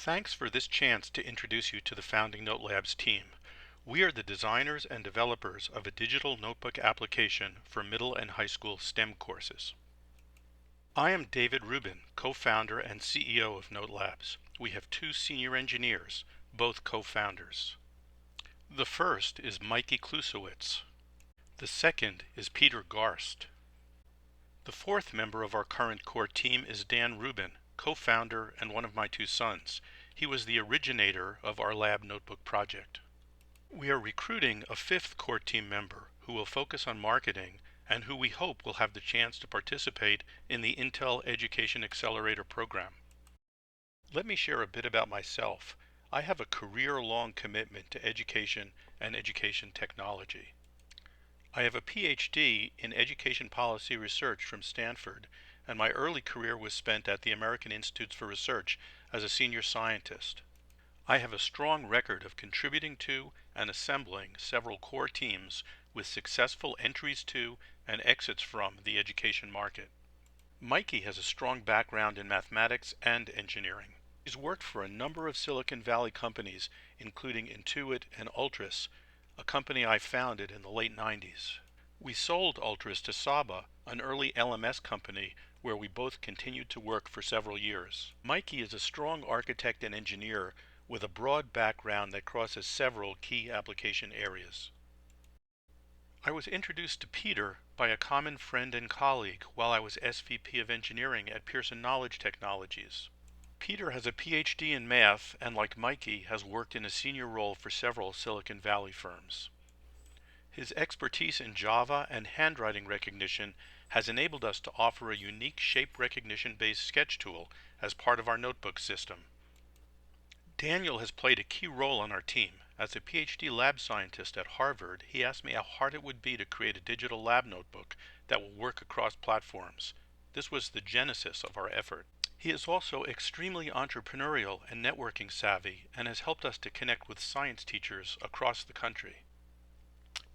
Thanks for this chance to introduce you to the founding Notelabz team. We are the designers and developers of a digital notebook application for middle and high school STEM courses. I am David Rubin, co-founder and CEO of Notelabz. We have two senior engineers, both co-founders. The first is Mikey Klusowitz. The second is Peter Garst. The fourth member of our current core team is Dan Rubin, co-founder and one of my two sons. He was the originator of our lab notebook project. We are recruiting a fifth core team member who will focus on marketing and who we hope will have the chance to participate in the Intel Education Accelerator program. Let me share a bit about myself. I have a career-long commitment to education and education technology. I have a PhD in education policy research from Stanford, and my early career was spent at the American Institutes for Research as a senior scientist. I have a strong record of contributing to and assembling several core teams with successful entries to and exits from the education market. Mikey has a strong background in mathematics and engineering. He's worked for a number of Silicon Valley companies, including Intuit and Ultras, a company I founded in the late 90s. We sold Ultras to Saba, an early LMS company where we both continued to work for several years. Mikey is a strong architect and engineer with a broad background that crosses several key application areas. I was introduced to Peter by a common friend and colleague while I was SVP of Engineering at Pearson Knowledge Technologies. Peter has a PhD in math and, like Mikey, has worked in a senior role for several Silicon Valley firms. His expertise in Java and handwriting recognition has enabled us to offer a unique shape recognition-based sketch tool as part of our notebook system. Daniel has played a key role on our team. As a PhD lab scientist at Harvard, he asked me how hard it would be to create a digital lab notebook that will work across platforms. This was the genesis of our effort. He is also extremely entrepreneurial and networking savvy and has helped us to connect with science teachers across the country.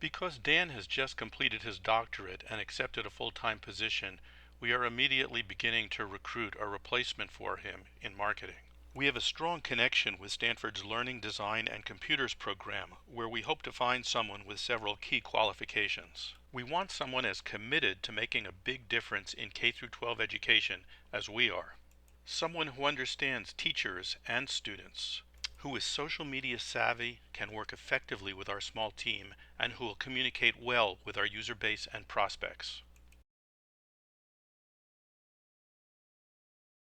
Because Dan has just completed his doctorate and accepted a full-time position, we are immediately beginning to recruit a replacement for him in marketing. We have a strong connection with Stanford's Learning Design and Computers program, where we hope to find someone with several key qualifications. We want someone as committed to making a big difference in K-12 education as we are. Someone who understands teachers and students, who is social media savvy, can work effectively with our small team, and who will communicate well with our user base and prospects.